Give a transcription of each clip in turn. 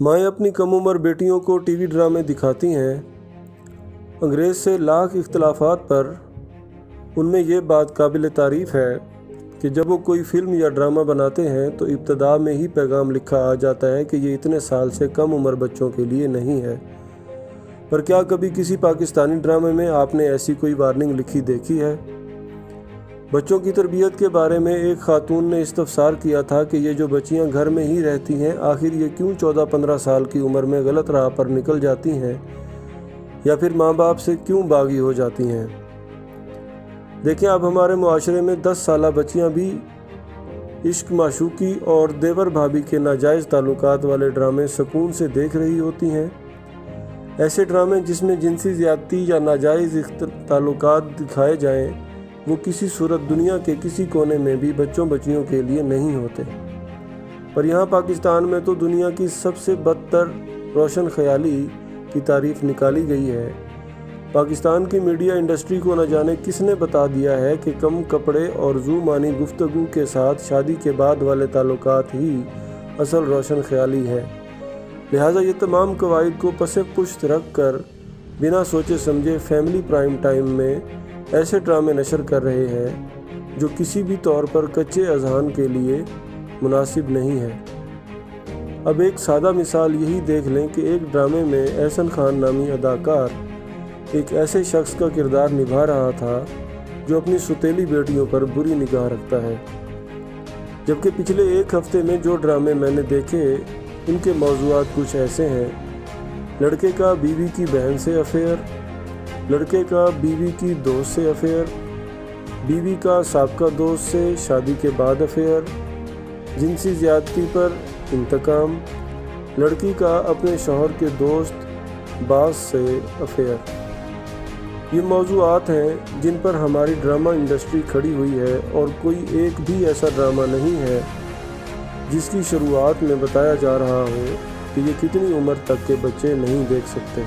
مائیں اپنی کم عمر بیٹیوں کو ٹی وی ڈرامے دکھاتی ہیں۔ انگریز سے لاکھ اختلافات پر ان میں یہ بات قابل تعریف ہے کہ جب وہ کوئی فلم یا ڈرامہ بناتے ہیں تو ابتدا میں ہی پیغام لکھا آ جاتا ہے کہ یہ اتنے سال سے کم عمر بچوں کے لیے نہیں ہے۔ پر کیا کبھی کسی پاکستانی ڈرامے میں آپ نے ایسی کوئی وارننگ لکھی دیکھی ہے؟ بچوں کی تربیت کے بارے میں ایک خاتون نے استفسار کیا تھا کہ یہ جو بچیاں گھر میں ہی رہتی ہیں آخر یہ کیوں 14-15 سال کی عمر میں غلط راہ پر نکل جاتی ہیں یا پھر ماں باپ سے کیوں باغی ہو جاتی ہیں؟ دیکھیں، اب ہمارے معاشرے میں 10 سالہ بچیاں بھی عشق، معشوقی اور دیور بھابھی کے ناجائز تعلقات والے ڈرامے سکون سے دیکھ رہی ہوتی ہیں۔ ایسے ڈرامے جس میں جنسی زیادتی یا ناجائز تعلقات دکھائے جائیں وہ کسی صورت دنیا کے کسی کونے میں بھی بچیوں کے لیے نہیں ہوتے۔ پر یہاں پاکستان میں تو دنیا کی سب سے بدتر روشن خیالی کی تعریف نکالی گئی ہے۔ پاکستان کی میڈیا انڈسٹری کو نہ جانے کس نے بتا دیا ہے کہ کم کپڑے اور ذو معنی گفتگو کے ساتھ شادی کے بعد والے تعلقات ہی اصل روشن خیالی ہے۔ لہٰذا یہ تمام قواعد کو پس پشت رکھ کر بنا سوچے سمجھے فیملی پرائم ٹائم میں ایسے ڈرامے نشر کر رہے ہیں جو کسی بھی طور پر کچے اذہان کے لیے مناسب نہیں ہے۔ اب ایک سادہ مثال یہی دیکھ لیں کہ ایک ڈرامے میں احسن خان نامی اداکار ایک ایسے شخص کا کردار نبھا رہا تھا جو اپنی سوتیلی بیٹیوں پر بری نگاہ رکھتا ہے، جبکہ پچھلے ایک ہفتے میں جو ڈرامے میں نے دیکھے ان کے موضوعات کچھ ایسے ہیں: لڑکے کا بیوی کی بہن سے افیئر، لڑکے کا بیوی کی دوست سے افیئر، بیوی کا سابقہ دوست سے شادی کے بعد افیئر، جنسی زیادتی پر انتقام، لڑکی کا اپنے شوہر کے دوست باز سے افیئر۔ یہ موضوعات ہیں جن پر ہماری ڈرامہ انڈسٹری کھڑی ہوئی ہے اور کوئی ایک بھی ایسا ڈرامہ نہیں ہے جس کی شروعات میں بتایا جا رہا ہو کہ یہ کتنی عمر تک کے بچے نہیں دیکھ سکتے۔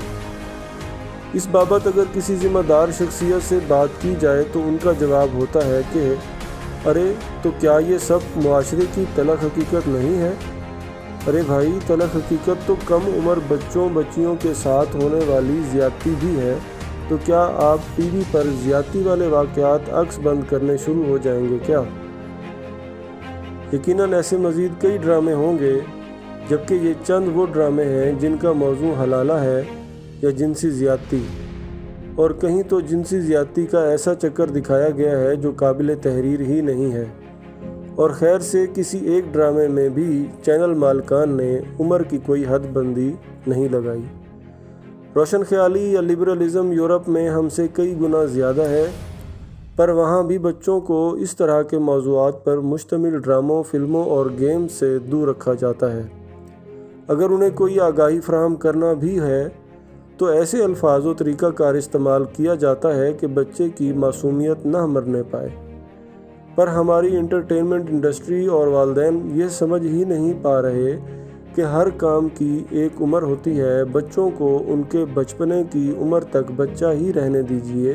اس بابت اگر کسی ذمہ دار شخصیت سے بات کی جائے تو ان کا جواب ہوتا ہے کہ ارے تو کیا یہ سب معاشرے کی تلخ حقیقت نہیں ہے؟ ارے بھائی، تلخ حقیقت تو کم عمر بچیوں کے ساتھ ہونے والی زیادتی بھی ہے۔ تو کیا آپ ٹی وی پر زیادتی والے واقعات عکس بند کرنے شروع ہو جائیں گے کیا؟ یقیناً ایسے مزید کئی ڈرامے ہوں گے، جبکہ یہ چند وہ ڈرامے ہیں جن کا موضوع حلالہ ہے یا جنسی زیادتی، اور کہیں تو جنسی زیادتی کا ایسا چکر دکھایا گیا ہے جو قابل تحریر ہی نہیں ہے۔ اور خیر سے کسی ایک ڈرامے میں بھی چینل مالکان نے عمر کی کوئی حد بندی نہیں لگائی۔ روشن خیالی یا لبرلزم یورپ میں ہم سے کئی گنا زیادہ ہے، پر وہاں بھی بچوں کو اس طرح کے موضوعات پر مشتمل ڈراموں، فلموں اور گیمز سے دور رکھا جاتا ہے۔ اگر انہیں کوئی آگاہی فراہم کرنا بھی ہے تو ایسے الفاظ و طریقہ کار استعمال کیا جاتا ہے کہ بچے کی معصومیت نہ مرنے پائے۔ پر ہماری انٹرٹینمنٹ انڈسٹری اور والدین یہ سمجھ ہی نہیں پا رہے کہ ہر کام کی ایک عمر ہوتی ہے۔ بچوں کو ان کے بچپنے کی عمر تک بچہ ہی رہنے دیجیے۔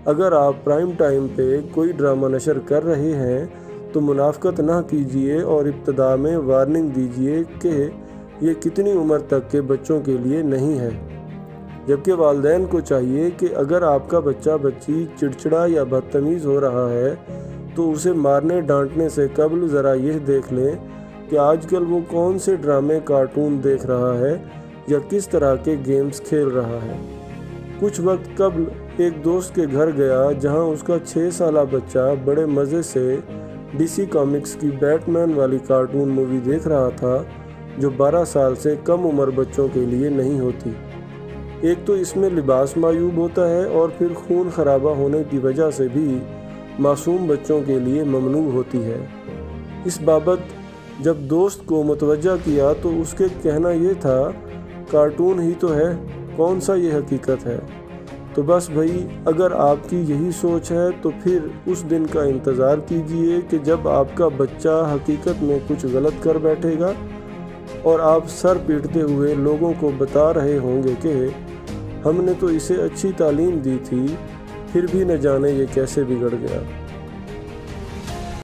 اگر آپ پرائم ٹائم پہ کوئی ڈرامہ نشر کر رہے ہیں تو منافقت نہ کیجیے اور ابتدا میں وارننگ دیجیے کہ یہ کتنی عمر تک کے بچوں کے لیے نہیں ہے۔ جبکہ والدین کو چاہیے کہ اگر آپ کا بچہ بچی چڑچڑا یا بدتمیز ہو رہا ہے تو اسے مارنے ڈانٹنے سے قبل ذرا یہ دیکھ لیں کہ آج کل وہ کون سے ڈرامے، کارٹون دیکھ رہا ہے یا کس طرح کے گیمز کھیل رہا ہے۔ کچھ وقت قبل ایک دوست کے گھر گیا جہاں اس کا 6 سالہ بچہ بڑے مزے سے ڈی سی کامکس کی بیٹ مین والی کارٹون مووی دیکھ رہا تھا جو 12 سال سے کم عمر بچوں کے لیے نہیں ہوتی۔ ایک تو اس میں لباس معیوب ہوتا ہے اور پھر خون خرابہ ہونے کی وجہ سے بھی معصوم بچوں کے لیے ممنوع ہوتی ہے۔ اس بابت جب دوست کو متوجہ کیا تو اس کے کہنا یہ تھا، کارٹون ہی تو ہے، کون سا یہ حقیقت ہے؟ تو بس بھائی، اگر آپ کی یہی سوچ ہے تو پھر اس دن کا انتظار کیجئے کہ جب آپ کا بچہ حقیقت میں کچھ غلط کر بیٹھے گا اور آپ سر پیٹتے ہوئے لوگوں کو بتا رہے ہوں گے کہ ہم نے تو اسے اچھی تعلیم دی تھی، پھر بھی نہ جانے یہ کیسے بگڑ گیا۔